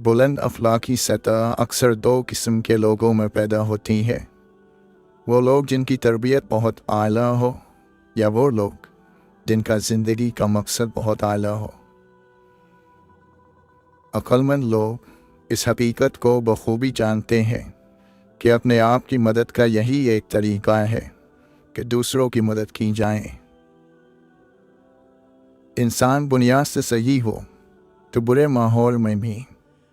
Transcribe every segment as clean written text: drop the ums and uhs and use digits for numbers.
बुलंद अखलाकी सतह अक्सर दो किस्म के लोगों में पैदा होती है, वो लोग जिनकी तरबियत बहुत आला हो या वो लोग जिनका ज़िंदगी का मकसद बहुत आला हो। अक्लमंद लोग इस हकीकत को बखूबी जानते हैं कि अपने आप की मदद का यही एक तरीका है कि दूसरों की मदद की जाए। इंसान बुनियाद से सही हो तो बुरे माहौल में भी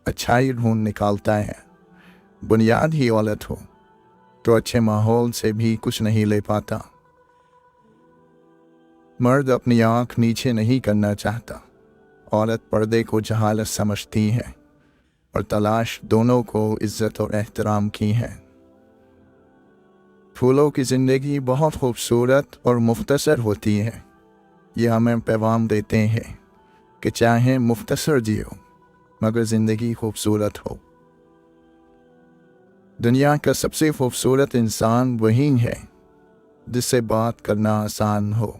अच्छाई ढूंढ निकालता है, बुनियाद ही गलत हो तो अच्छे माहौल से भी कुछ नहीं ले पाता। मर्द अपनी आँख नीचे नहीं करना चाहता, औरत पर्दे को जहालत समझती है और तलाश दोनों को इज्जत और एहतराम की है। फूलों की ज़िंदगी बहुत खूबसूरत और मुख्तसर होती है, ये हमें पैगाम देते हैं कि चाहे मुख्तसर जियो मगर ज़िंदगी खूबसूरत हो। दुनिया का सबसे खूबसूरत इंसान वही है जिससे बात करना आसान हो,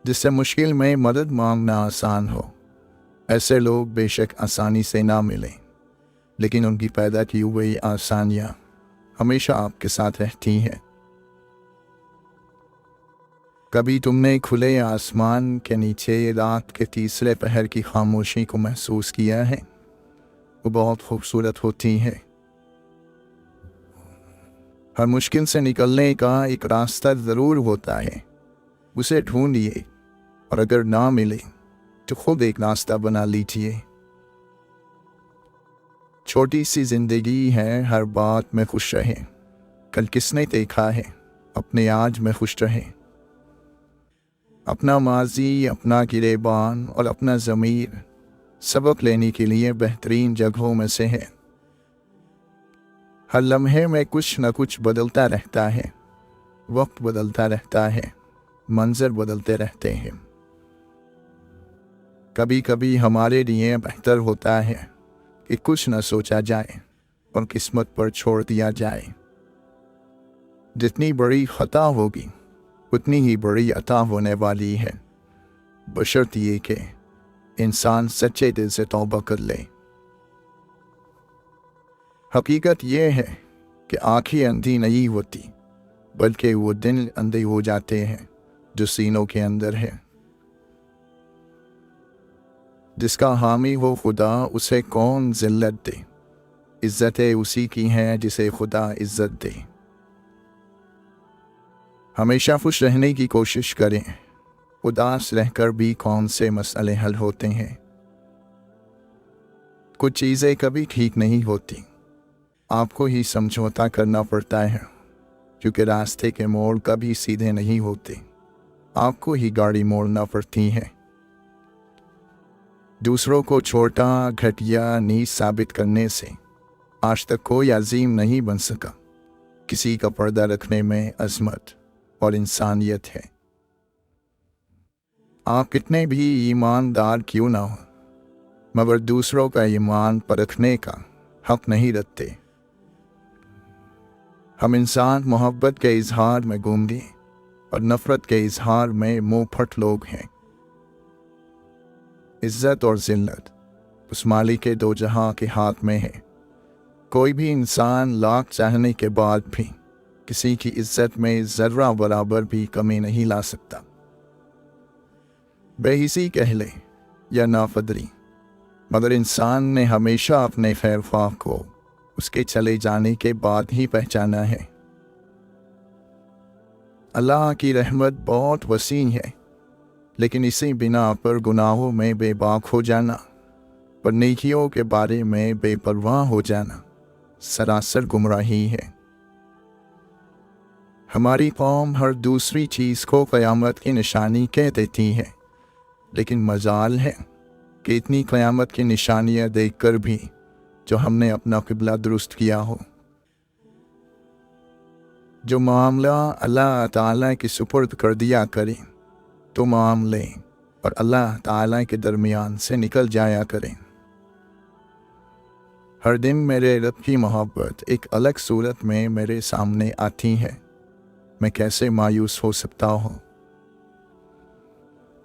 जिससे मुश्किल में मदद मांगना आसान हो। ऐसे लोग बेशक आसानी से ना मिलें, लेकिन उनकी पैदा की हुई आसानियाँ हमेशा आपके साथ रहती हैं। कभी तुमने खुले आसमान के नीचे रात के तीसरे पहर की खामोशी को महसूस किया है? वो बहुत खूबसूरत होती है। हर मुश्किल से निकलने का एक रास्ता ज़रूर होता है, उसे ढूंढिए और अगर ना मिले तो खुद एक रास्ता बना लीजिए। छोटी सी ज़िंदगी है, हर बात में खुश रहें। कल किसने देखा है, अपने आज में खुश रहें। अपना माजी, अपना गिरेबान और अपना ज़मीर सबक लेने के लिए बेहतरीन जगहों में से है। हर लम्हे में कुछ न कुछ बदलता रहता है, वक्त बदलता रहता है, मंजर बदलते रहते हैं। कभी कभी हमारे लिए बेहतर होता है कि कुछ न सोचा जाए और किस्मत पर छोड़ दिया जाए। जितनी बड़ी खता होगी उतनी ही बड़ी अता होने वाली है, बशर्ते ये कि इंसान सच्चे दिल से तौबा कर ले। हकीकत यह है कि आँखें अंधी नहीं होती, बल्कि वो दिल अंधे हो जाते हैं जो सीनों के अंदर है। जिसका हामी हो खुदा उसे कौन जिल्लत दे, इज्जतें उसी की हैं जिसे खुदा इज्जत दे। हमेशा खुश रहने की कोशिश करें, उदास रहकर भी कौन से मसले हल होते हैं। कुछ चीज़ें कभी ठीक नहीं होती, आपको ही समझौता करना पड़ता है, क्योंकि रास्ते के मोड़ कभी सीधे नहीं होते, आपको ही गाड़ी मोड़ना पड़ती है। दूसरों को छोटा, घटिया, नीच साबित करने से आज तक कोई अजीम नहीं बन सका। किसी का पर्दा रखने में अज़मत और इंसानियत है। आप कितने भी ईमानदार क्यों ना हो, मगर दूसरों का ईमान परखने का हक नहीं रखते। हम इंसान मोहब्बत के इजहार में गूंगे और नफ़रत के इजहार में मुंह फट लोग हैं। इज्जत और जिल्लत उस मालिक के दो जहां के हाथ में है। कोई भी इंसान लाख चाहने के बाद भी किसी की इज्जत में ज़र्रा बराबर भी कमी नहीं ला सकता। बेहिसी कह ले या नाफदरी, मगर इंसान ने हमेशा अपने खैर ख्वाह को उसके चले जाने के बाद ही पहचाना है। अल्लाह की रहमत बहुत वसी है, लेकिन इसी बिना पर गुनाहों में बेबाक हो जाना और नेकियों के बारे में बेपरवाह हो जाना सरासर गुमराही है। हमारी कौम हर दूसरी चीज़ को क़यामत की निशानी कह देती है, लेकिन मजाल है कि इतनी क़यामत की निशानियाँ देखकर भी जो हमने अपना क़िबला दुरुस्त किया हो। जो मामला अल्लाह ताला के सुपुर्द कर दिया करें तो मामले और अल्लाह ताला के दरमियान से निकल जाया करें। हर दिन मेरे रब की मोहब्बत एक अलग सूरत में मेरे सामने आती है, मैं कैसे मायूस हो सकता हूँ।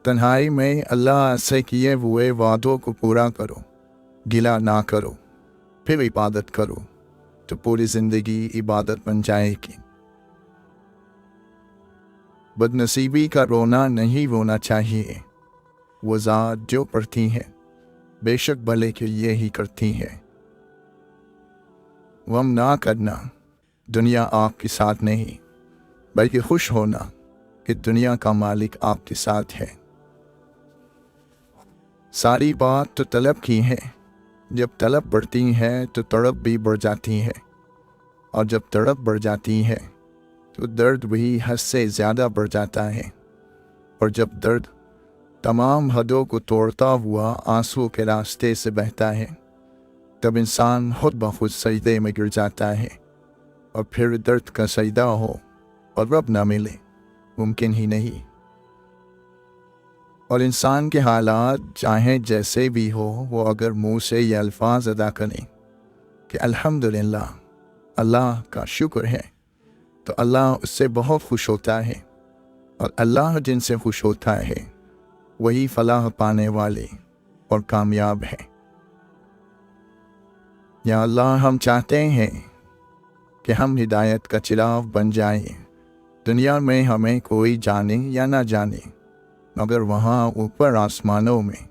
तन्हाई में अल्लाह से किए हुए वादों को पूरा करो, गिला ना करो, फिर इबादत करो तो पूरी ज़िंदगी इबादत बन जाएगी। बदनसीबी का रोना नहीं रोना चाहिए। वो ज़ात जो पढ़ती है बेशक भले के लिए ही करती है। गम ना करना, दुनिया आपके साथ नहीं, बल्कि खुश होना कि दुनिया का मालिक आपके साथ है। सारी बात तो तलब की है। जब तलब बढ़ती है तो तड़प भी बढ़ जाती है, और जब तड़प बढ़ जाती है तो दर्द भी हद से ज़्यादा बढ़ जाता है, और जब दर्द तमाम हदों को तोड़ता हुआ आंसू के रास्ते से बहता है तब इंसान खुद ब खुद सजदे में गिर जाता है। और फिर दर्द का सजदा हो और रब ना मिले, मुमकिन ही नहीं। और इंसान के हालात चाहे जैसे भी हो, वो अगर मुंह से ये अल्फाज अदा करें कि अल्हम्दुलिल्लाह, अल्लाह का शुक्र है, तो अल्लाह उससे बहुत खुश होता है। और अल्लाह जिनसे खुश होता है वही फलाह पाने वाले और कामयाब है। या अल्लाह, हम चाहते हैं कि हम हिदायत का चिराग बन जाएं। दुनिया में हमें कोई जाने या ना जाने, मगर वहाँ ऊपर आसमानों में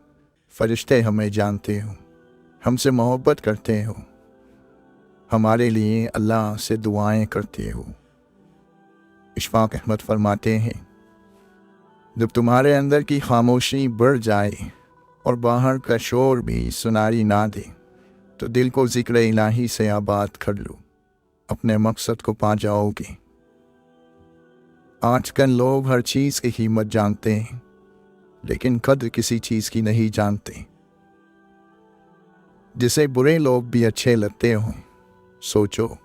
फरिश्ते हमें जानते हो, हमसे मोहब्बत करते हो, हमारे लिए अल्लाह से दुआएं करते हो। इशफाक अहमद फरमाते हैं, जब तुम्हारे अंदर की खामोशी बढ़ जाए और बाहर का शोर भी सुनाई ना दे तो दिल को ज़िक्र इलाही से आबाद कर लो, अपने मकसद को पा जाओगे। आजकल लोग हर चीज़ की कीमत जानते हैं, लेकिन कद्र किसी चीज़ की नहीं जानते। जिसे बुरे लोग भी अच्छे लगते हों, सोचो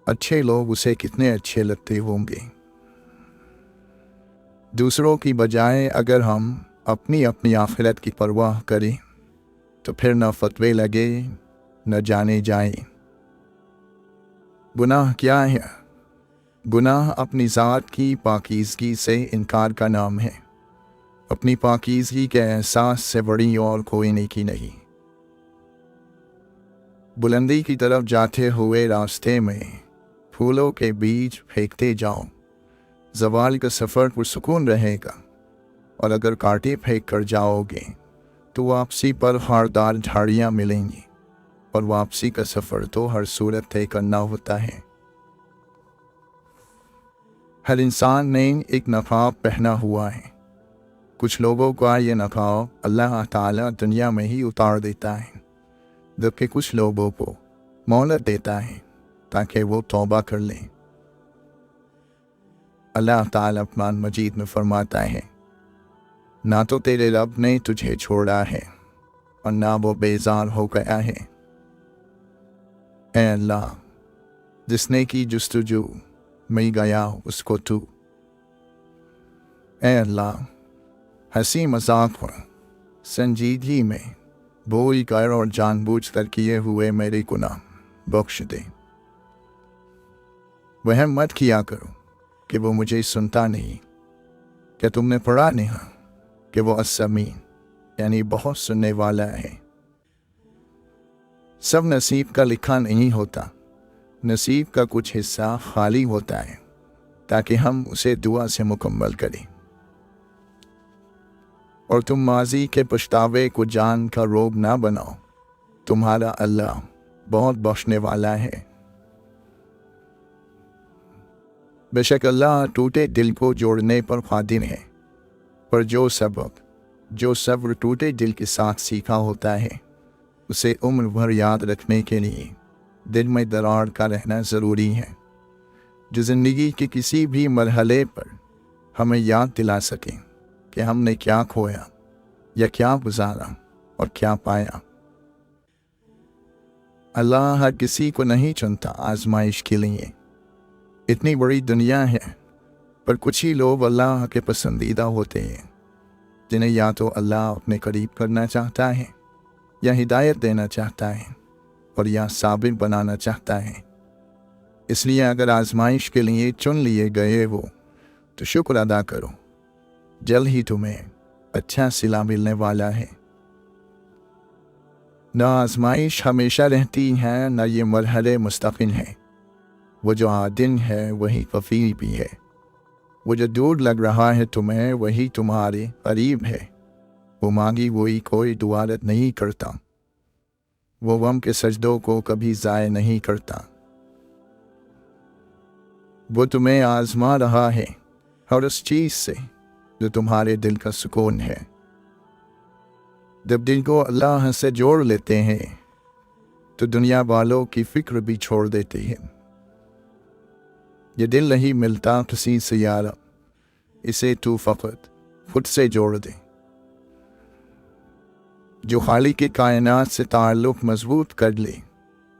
अच्छे लोग उसे कितने अच्छे लगते होंगे। दूसरों की बजाय अगर हम अपनी अपनी आखिरत की परवाह करें तो फिर न फतवे लगे न जाने जाए। गुनाह क्या है? गुनाह अपनी ज़ात की पाकीज़गी से इनकार का नाम है। अपनी पाकीज़गी के एहसास से बड़ी और कोई नेकी नहीं। बुलंदी की तरफ जाते हुए रास्ते में फूलों के बीज फेंकते जाओ, ज़वाल का सफ़र पुरसुकून रहेगा। और अगर कांटे फेंक कर जाओगे तो वापसी पर खारदार झाड़ियाँ मिलेंगी, और वापसी का सफ़र तो हर सूरत तय करना होता है। हर इंसान ने एक नकाब पहना हुआ है। कुछ लोगों का ये नकाब अल्लाह ताला दुनिया में ही उतार देता है, जबकि कुछ लोगों को मोहलत देता है ताकि वो तौबा कर लें। अल्लाह ताला कुरान मजीद में फरमाता है, ना तो तेरे रब ने तुझे छोड़ा है और ना वो बेजार हो गया है। ऐ अल्लाह, जिसने की जुस्तजू मैं गया उसको तू। ऐ अल्लाह, हंसी मजाक और संजीदगी में भूल कर और जानबूझ कर किए हुए मेरे गुनाह बख्श दे। वहम मत किया करो कि वो मुझे सुनता नहीं। क्या तुमने पढ़ा नहीं कि वो अस्समीन यानी बहुत सुनने वाला है। सब नसीब का लिखा नहीं होता। नसीब का कुछ हिस्सा खाली होता है ताकि हम उसे दुआ से मुकम्मल करें। और तुम माजी के पछतावे को जान का रोग ना बनाओ। तुम्हारा अल्लाह बहुत बख्शने वाला है। बेशक अल्लाह टूटे दिल को जोड़ने पर कादिर है, पर जो सब्र टूटे दिल के साथ सीखा होता है उसे उम्र भर याद रखने के लिए दिल में दरार का रहना ज़रूरी है, जो ज़िंदगी के किसी भी मरहले पर हमें याद दिला सके कि हमने क्या खोया या क्या गुजारा और क्या पाया। अल्लाह हर किसी को नहीं चुनता आजमाइश के लिए। इतनी बड़ी दुनिया है, पर कुछ ही लोग अल्लाह के पसंदीदा होते हैं, जिन्हें या तो अल्लाह अपने करीब करना चाहता है या हिदायत देना चाहता है और या साबिर बनाना चाहता है। इसलिए अगर आजमाइश के लिए चुन लिए गए हो तो शुक्र अदा करो, जल्द ही तुम्हें अच्छा सिला मिलने वाला है। न आजमाइश हमेशा रहती है, न ये मरहले मुस्तकिल हैं। वो जो आदिन है वही कफील भी है। वो जो दूर लग रहा है तुम्हें वही तुम्हारे करीब है। वो मांगी वही कोई दुआरत नहीं करता। वो गम के सजदों को कभी ज़ाय नहीं करता। वो तुम्हें आजमा रहा है हर उस चीज़ से जो तुम्हारे दिल का सुकून है। जब दिल को अल्लाह से जोड़ लेते हैं तो दुनिया वालों की फिक्र भी छोड़ देते हैं। ये दिल नहीं मिलता किसी से यारा, इसे तू फ़कत खुद से जोड़ दे। जो खालिक की कायनात से ताल्लुक़ मजबूत कर ले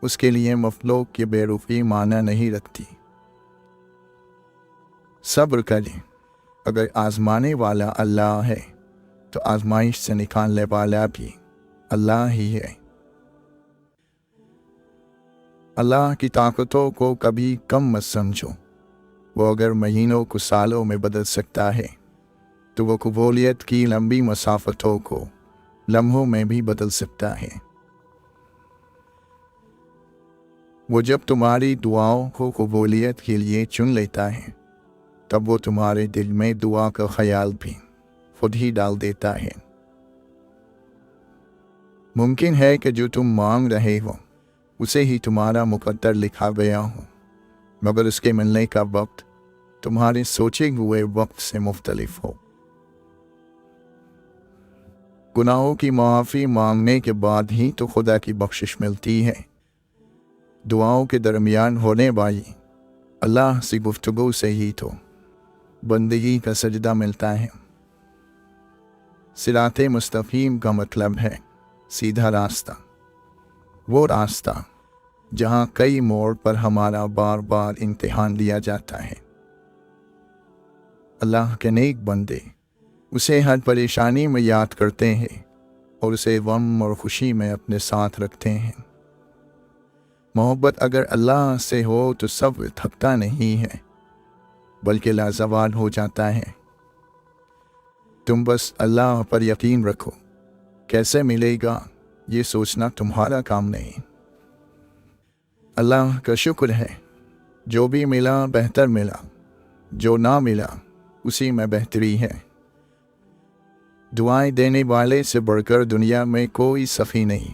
उसके लिए मफलूक की बेरुखी माना नहीं रखती। सब्र करें, अगर आजमाने वाला अल्लाह है तो आजमाइश से निकालने वाला भी अल्लाह ही है। अल्लाह की ताकतों को कभी कम मत समझो। वो अगर महीनों को सालों में बदल सकता है तो वो कबूलियत की लंबी मसाफतों को लम्हों में भी बदल सकता है। वो जब तुम्हारी दुआओं को कबूलियत के लिए चुन लेता है तब वो तुम्हारे दिल में दुआ का ख्याल भी खुद ही डाल देता है। मुमकिन है कि जो तुम मांग रहे हो उसे ही तुम्हारा मुकद्दर लिखा गया हो, मगर उसके मिलने का वक्त तुम्हारे सोचे हुए वक्त से मुख्तलिफ हो। गुनाहों की माफ़ी मांगने के बाद ही तो खुदा की बख्शिश मिलती है। दुआओं के दरमियान होने वाली अल्लाह से गुफ्तगू से ही तो बंदगी का सजदा मिलता है। सिराते मुस्तकीम का मतलब है सीधा रास्ता, वो रास्ता जहाँ कई मोड़ पर हमारा बार बार इम्तिहान लिया जाता है। अल्लाह के नेक बंदे उसे हर परेशानी में याद करते हैं और उसे गम और खुशी में अपने साथ रखते हैं। मोहब्बत अगर अल्लाह से हो तो सब थकता नहीं है बल्कि लाजवाल हो जाता है। तुम बस अल्लाह पर यकीन रखो, कैसे मिलेगा ये सोचना तुम्हारा काम नहीं। अल्लाह का शुक्र है, जो भी मिला बेहतर मिला, जो ना मिला उसी में बेहतरी है। दुआएं देने वाले से बढ़कर दुनिया में कोई सफ़ी नहीं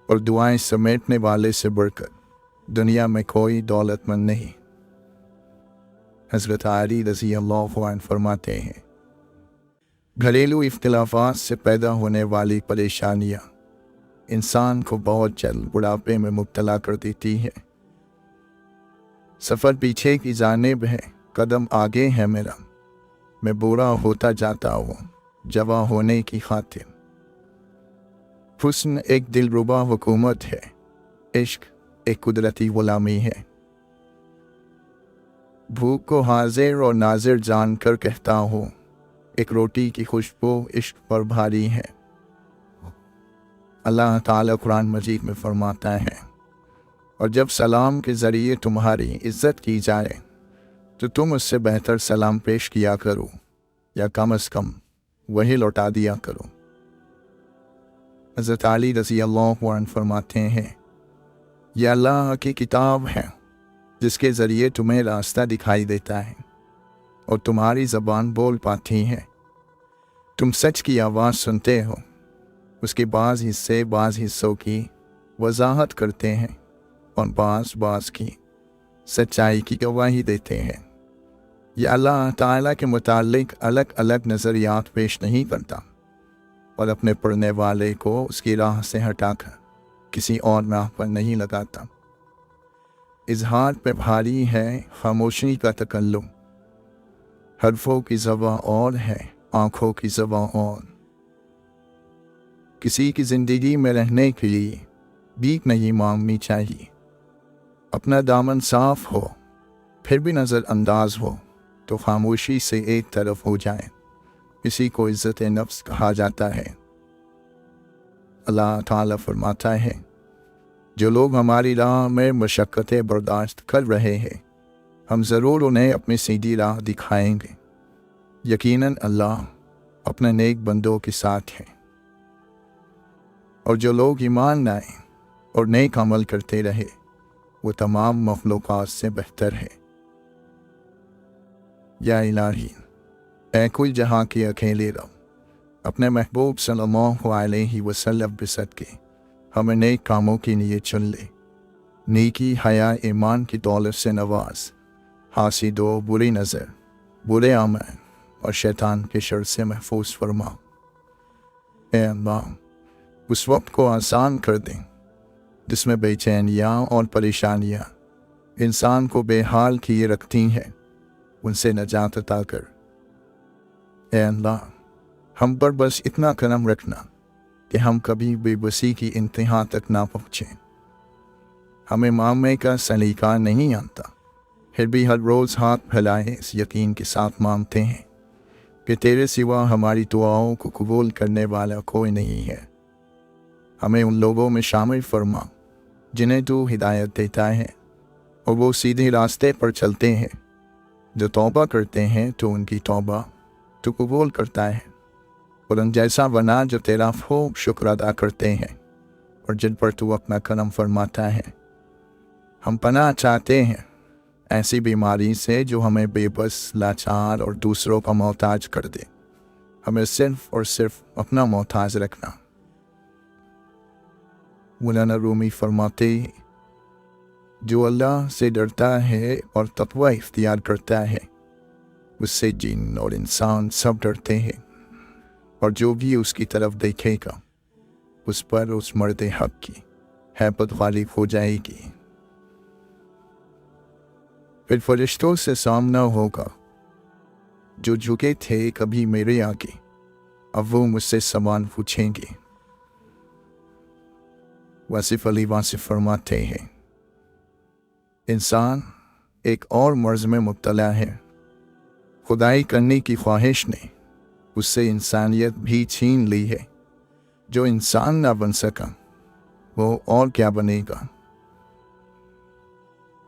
और दुआएं समेटने वाले से बढ़कर दुनिया में कोई दौलतमंद नहीं। हज़रत अली रज़ी अल्लाह अन्हु फरमाते हैं, घरेलू इख्तिलाफात से पैदा होने वाली परेशानियाँ इंसान को बहुत जल्द बुढ़ापे में मुब्तला कर देती है। सफ़र पीछे की जानिब है, कदम आगे है मेरा, मैं बूढ़ा होता जाता हूँ जवां होने की खातिर। हुस्न एक दिलरुबा हुकूमत है, इश्क एक कुदरती गुलामी है। भूख को हाजिर और नाजिर जानकर कहता हूँ, एक रोटी की खुशबू इश्क पर भारी है। अल्लाह ताला कुरान मजीद में फरमाता है, और जब सलाम के ज़रिए तुम्हारी इज़्ज़त की जाए तो तुम उससे बेहतर सलाम पेश किया करो या कम अज़ कम वही लौटा दिया करो। हज़रत अली रज़ी अल्लाह अन्हु फरमाते हैं, यह अल्लाह की किताब है जिसके ज़रिए तुम्हें रास्ता दिखाई देता है और तुम्हारी ज़बान बोल पाती है। तुम सच की आवाज़ सुनते हो, उसके बाज़ हिस्से बाज़ हिस्सों की वजाहत करते हैं और बाज़ की सच्चाई की गवाही देते हैं। यह अल्लाह ताला के मुतालिक अलग अलग नज़रियात पेश नहीं करता और अपने पढ़ने वाले को उसकी राह से हटाकर किसी और राह पर नहीं लगाता। इजहार पे भारी है खामोशी का तकल्लुम, हरफों की ज़बां और है आँखों की ज़बां और। किसी की ज़िंदगी में रहने के लिए भीख नहीं मांगनी चाहिए। अपना दामन साफ हो फिर भी नज़रअंदाज हो तो खामोशी से एक तरफ हो जाए, इसी को इज़्ज़त नफ्स कहा जाता है। अल्लाह ताला फरमाता है, जो लोग हमारी राह में मशक्क़तें बर्दाश्त कर रहे हैं हम ज़रूर उन्हें अपनी सीधी राह दिखाएंगे। यकीनन अल्लाह अपने नेक बंदों के साथ है। और जो लोग ईमान लाए और नेक अमल करते रहे वो तमाम मखलूक़ात से बेहतर है। या इलाही, ऐ कुल जहाँ के अकेले रब, अपने महबूब सल्लल्लाहु अलैहि वसल्लम के सदके हमें नेक कामों के लिए चुन ले। नेकी, हया, ईमान की दौलत से नवाज, हासिदो, बुरी नज़र, बुरे अमल और शैतान के शर से महफूज फरमा। ऐ अल्लाह, उस वक्त को आसान कर दें जिसमें बेचैनियाँ और परेशानियाँ इंसान को बेहाल किए रखती हैं, उनसे नजात अता कर। ऐ अल्लाह, हम पर बस इतना करम रखना कि हम कभी बेबसी की इंतहा तक ना पहुँचें। हमें मांगने का सलीका नहीं आता, फिर भी हर रोज़ हाथ फैलाए इस यकीन के साथ मांगते हैं कि तेरे सिवा हमारी दुआओं को कबूल करने वाला कोई नहीं है। हमें उन लोगों में शामिल फरमा जिन्हें तू हिदायत देता है और वो सीधे रास्ते पर चलते हैं, जो तौबा करते हैं तो उनकी तौबा तू कबूल करता है, और उन जैसा बना जो तेरा खूब शुक्र अदा करते हैं और जिन पर तू अपना करम फरमाता है। हम पनाह चाहते हैं ऐसी बीमारी से जो हमें बेबस, लाचार और दूसरों का मोहताज कर दे। हमें सिर्फ और सिर्फ अपना मोहताज रखना। मौलाना रूमी फरमाते हैं, जो अल्लाह से डरता है और तक़वा इख्तियार करता है उससे जिन और इंसान सब डरते हैं, और जो भी उसकी तरफ देखेगा उस पर उस मर्द हक की हैबत गालिब हो जाएगी। फिर फरिश्तों से सामना होगा जो झुके थे कभी मेरे आगे, अब वो मुझसे सवाल पूछेंगे। वासिफ अली वासिफ फरमाते हैं, इंसान एक और मर्ज में मुब्तला है। खुदाई करने की ख्वाहिश ने उससे इंसानियत भी छीन ली है। जो इंसान ना बन सका वो और क्या बनेगा।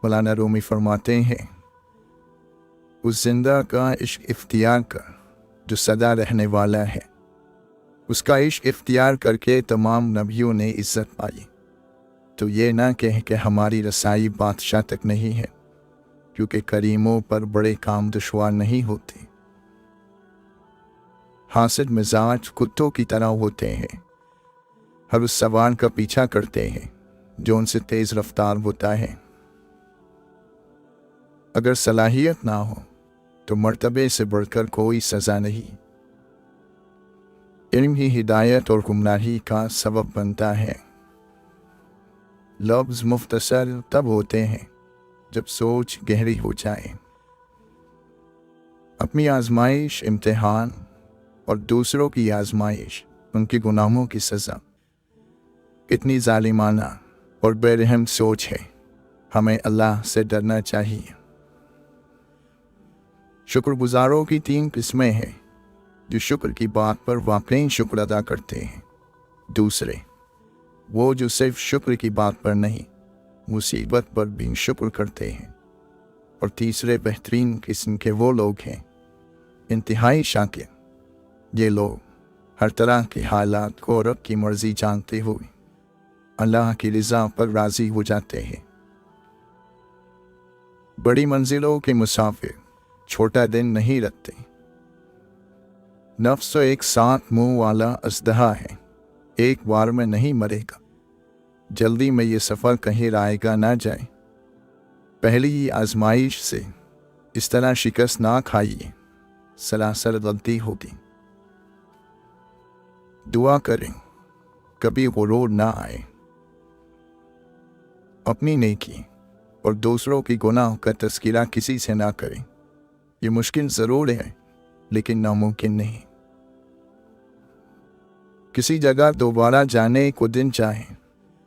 मौलाना रूमी फरमाते हैं, उस जिंदा का इश्क इख्तियार कर जो सदा रहने वाला है। उसका इश्क इख्तियार करके तमाम नबियों ने इज्जत पाई। तो ये ना कह कि हमारी रसाई बादशाह तक नहीं है, क्योंकि करीमों पर बड़े काम दुश्वार नहीं होते। हासिद मिजाज कुत्तों की तरह होते हैं, हर उस सवार का पीछा करते हैं जो उनसे तेज रफ्तार होता है। अगर सलाहियत ना हो तो मर्तबे से बढ़कर कोई सज़ा नहीं। इल्म ही हिदायत और गुमराही का सबब बनता है। लफ्ज़ मुख्तसर तब होते हैं जब सोच गहरी हो जाए। अपनी आजमाइश इम्तिहान और दूसरों की आजमाइश उनके गुनाहों की सज़ा कितनी जालिमाना और बेरहम सोच है। हमें अल्लाह से डरना चाहिए। शुक्रगुजारों की 3 किस्में हैं, जो शुक्र की बात पर वाकई शुक्र अदा करते हैं। दूसरे, वो जो सिर्फ शुक्र की बात पर नहीं मुसीबत पर भी शुक्र करते हैं। और तीसरे बेहतरीन किस्म के वो लोग हैं इंतहाई शाकिर। ये लोग हर तरह के हालात को रब की मर्जी जानते हुए अल्लाह की रज़ा पर राज़ी हो जाते हैं। बड़ी मंजिलों के मुसाफिर छोटा दिन नहीं रखते। नफ्स तो एक साथ मुंह वाला अजदहा है, एक बार में नहीं मरेगा। जल्दी में ये सफ़र कहीं रायगा ना जाए। पहली ही आजमाइश से इस तरह शिकस्त ना खाइए, सलासल गलती होगी। दुआ करें कभी गुरूर ना आए। अपनी नेकी और दूसरों की गुनाह का तज़किरा किसी से ना करें। ये मुश्किल ज़रूर है लेकिन नामुमकिन नहीं। किसी जगह दोबारा जाने को दिन चाहे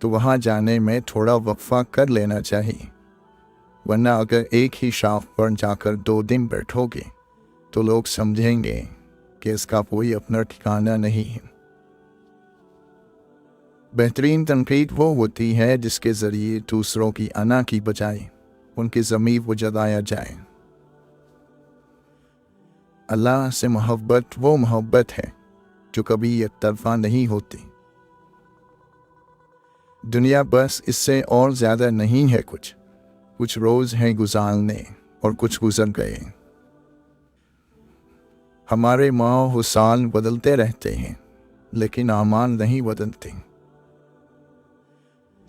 तो वहाँ जाने में थोड़ा वक्फा कर लेना चाहिए, वरना अगर एक ही शाख पर जाकर 2 दिन बैठोगे तो लोग समझेंगे कि इसका कोई अपना ठिकाना नहीं है। बेहतरीन तनकीद वो होती है जिसके ज़रिए दूसरों की अना की बजाय उनकी ज़मीर को जगाया जाए। अल्लाह से मोहब्बत वो मोहब्बत है जो कभी एक तरफा नहीं होती। दुनिया बस इससे और ज़्यादा नहीं है। कुछ रोज़ हैं गुजारने और कुछ गुजर गए। हमारे माह साल बदलते रहते हैं लेकिन आमान नहीं बदलते।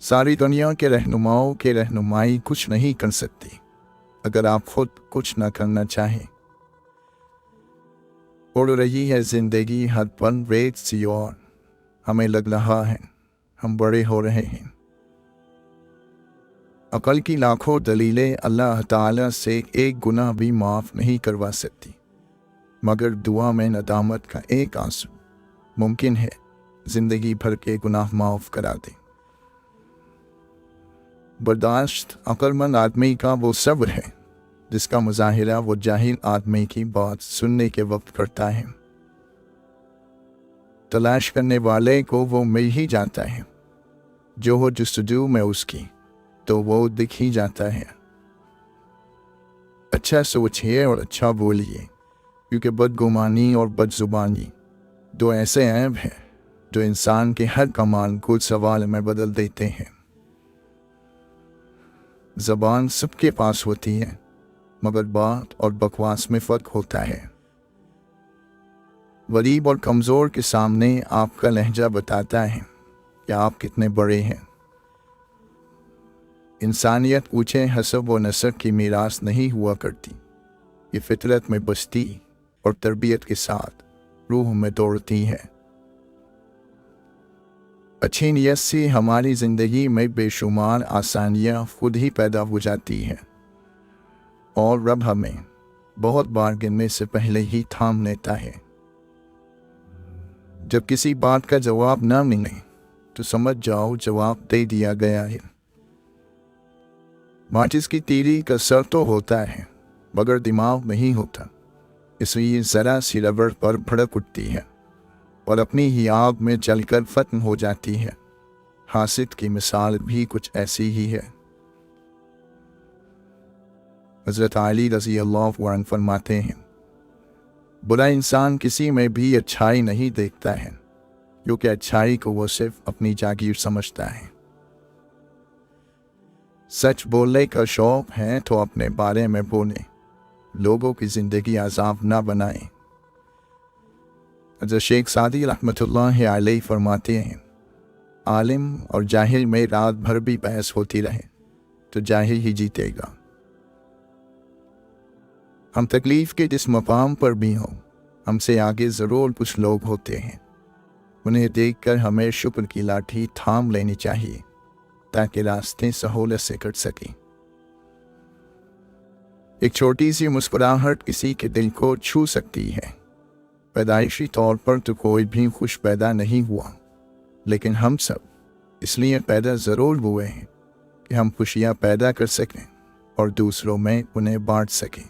सारी दुनिया के रहनुमाओं के रहनुमाई कुछ नहीं कर सकती अगर आप खुद कुछ न करना चाहें। उड़ रही है जिंदगी हर पल रेत सी और हमें लग रहा है हम बड़े हो रहे हैं। अकल की लाखों दलीलें अल्लाह ताला से एक गुनाह भी माफ़ नहीं करवा सकती, मगर दुआ में नदामत का एक आंसू मुमकिन है जिंदगी भर के गुनाह माफ़ करा दे। बर्दाश्त अक्लमंद आदमी का वो सब्र है जिसका मुजाहिरा वो जाहिल आदमी की बात सुनने के वक्त करता है। तलाश करने वाले को वो मिल ही जाता है, जो हो जुस्तजू में उसकी तो वो दिख ही जाता है। अच्छा सोचिए और अच्छा बोलिए, क्योंकि बदगुमानी और बदजुबानी दो ऐसे ऐब हैं जो इंसान के हर कमाल को सवाल में बदल देते हैं। ज़बान सबके पास होती है, मगर बात और बकवास में फ़र्क होता है। गरीब और कमज़ोर के सामने आपका लहजा बताता है कि आप कितने बड़े हैं। इंसानियत ऊँचे हसब व नसब की मीरास नहीं हुआ करती, ये फितरत में बसती और तरबियत के साथ रूह में दौड़ती है। अच्छी नीयत से हमारी ज़िंदगी में बेशुमार आसानियाँ खुद ही पैदा हो जाती हैं और रब हमें बहुत बार गिनने से पहले ही थाम लेता है। जब किसी बात का जवाब न मिले तो समझ जाओ जवाब दे दिया गया है। माचिस की तीली का सर तो होता है मगर दिमाग नहीं होता, इसलिए ज़रा सी रबड़ पर भड़क उठती है और अपनी ही आग में जलकर ख़त्म हो जाती है। हासिद की मिसाल भी कुछ ऐसी ही है। हज़रत अली रज़ी अल्लाह अन्हु फरमाते हैं, बुरा इंसान किसी में भी अच्छाई नहीं देखता है, क्योंकि अच्छाई को वो सिर्फ अपनी जागीर समझता है। सच बोलने का शौक़ है तो अपने बारे में बोलें, लोगों की ज़िंदगी अज़ाब ना बनाएं। हज़रत शेख सादी रहमतुल्लाह अलैह फरमाते हैं, आलिम और जाहिल में रात भर भी बहस होती रहे तो जाहिल ही जीतेगा। हम तकलीफ़ के जिस मकाम पर भी हों, हमसे आगे ज़रूर कुछ लोग होते हैं। उन्हें देखकर हमें शुक्र की लाठी थाम लेनी चाहिए ताकि रास्ते सहूलत से कट सकें। एक छोटी सी मुस्कुराहट किसी के दिल को छू सकती है। पैदाइशी तौर पर तो कोई भी खुश पैदा नहीं हुआ, लेकिन हम सब इसलिए पैदा ज़रूर हुए हैं कि हम खुशियाँ पैदा कर सकें और दूसरों में उन्हें बांट सकें।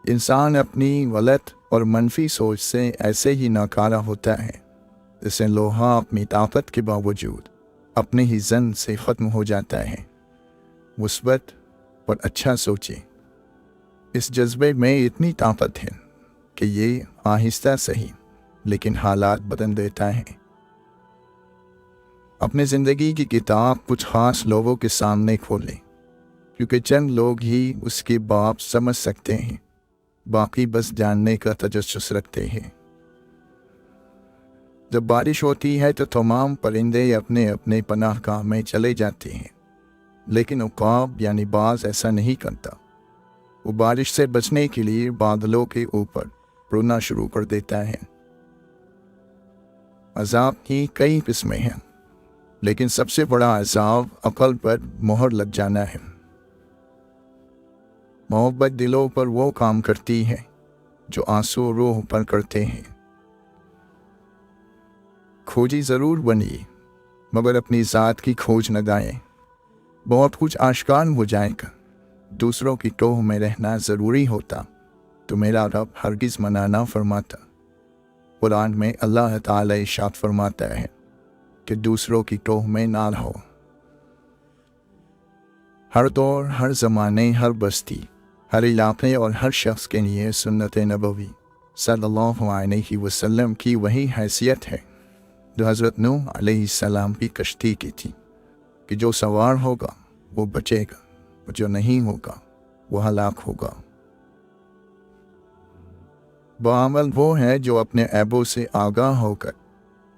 इंसान अपनी गलत और मनफी सोच से ऐसे ही नाकारा होता है जैसे लोहा अपनी ताकत के बावजूद अपने ही जन से ख़त्म हो जाता है। मुस्बत और अच्छा सोचें, इस जज्बे में इतनी ताकत है कि ये आहिस्ता सही लेकिन हालात बदल देता है। अपने ज़िंदगी की किताब कुछ ख़ास लोगों के सामने खोलें, क्योंकि चंद लोग ही उसके बाप समझ सकते हैं, बाकी बस जानने का तजस्सुस रखते हैं। जब बारिश होती है तो तमाम परिंदे अपने अपने पनाहगाह में चले जाते हैं, लेकिन उकाब यानी बाज ऐसा नहीं करता। वो बारिश से बचने के लिए बादलों के ऊपर रोना शुरू कर देता है। अज़ाब की कई किस्में हैं, लेकिन सबसे बड़ा अज़ाब अक़ल पर मोहर लग जाना है। मोहब्बत दिलों पर वो काम करती है जो आंसू रूह पर करते हैं। खोजी ज़रूर बनिए, मगर अपनी ज़ात की खोज न गाएं। बहुत कुछ आश्कार हो जाएगा। दूसरों की टोह में रहना ज़रूरी होता तो मेरा रब हरगिज़ मना ना फरमाता। कुरान में अल्लाह ताला इरशाद फरमाता है कि दूसरों की टोह में ना रहो। हर दौर, हर ज़माने, हर बस्ती, हर इलाके और हर शख्स के लिए सुन्नत नबवी सल्लल्लाहु अलैहि वसल्लम की वही हैसियत है جو حضرت نوح علیہ السلام کی کشتی کی تھی کہ جو سوار ہوگا وہ بچے گا اور جو نہیں ہوگا وہ ہلاک ہوگا۔ بعمل وہ ہے جو اپنے عیبوں سے آگاہ ہو کر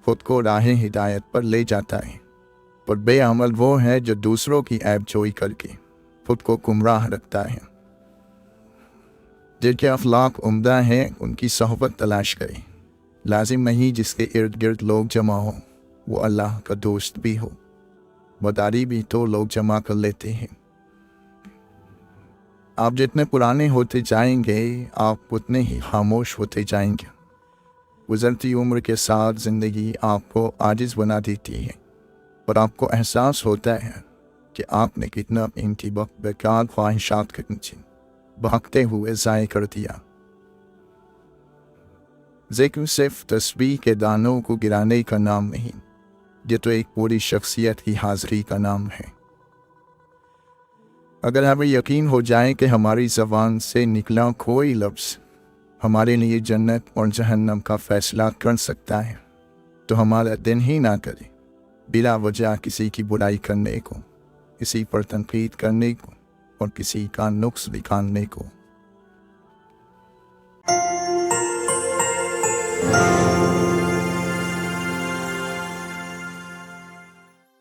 خود کو راہ ہدایت پر لے جاتا ہے، اور بے عمل وہ ہے جو دوسروں کی عیب جوئی کر کے خود کو گمراہ رکھتا ہے۔ جن کے اخلاق عمدہ ہیں ان کی صحبت تلاش کریں۔ لازم نہیں جس کے ارد گرد لوگ جمع ہوں وہ اللہ کا دوست بھی ہو، مداری بھی تو لوگ جمع کر لیتے ہیں۔ آپ جتنے پرانے ہوتے جائیں گے آپ اتنے ہی خاموش ہوتے جائیں گے۔ گزرتی عمر کے ساتھ زندگی آپ کو عاجز بنا دیتی ہے اور آپ کو احساس ہوتا ہے کہ آپ نے کتنا قیمتی وقت بیکار خواہشات کے نیچے بہکتے ہوئے ضائع کر دیا۔ ذکر صرف تسبیح کے دانوں کو گرانے کا نام نہیں، یہ تو ایک پوری شخصیت کی حاضری کا نام ہے۔ اگر ہمیں یقین ہو جائے کہ ہماری زبان سے نکلا کوئی لفظ ہمارے لیے جنت اور جہنم کا فیصلہ کر سکتا ہے تو ہمارا دن ہی نہ کرے بلا وجہ کسی کی برائی کرنے کو، کسی پر تنقید کرنے کو اور کسی کا نقص نکالنے کو۔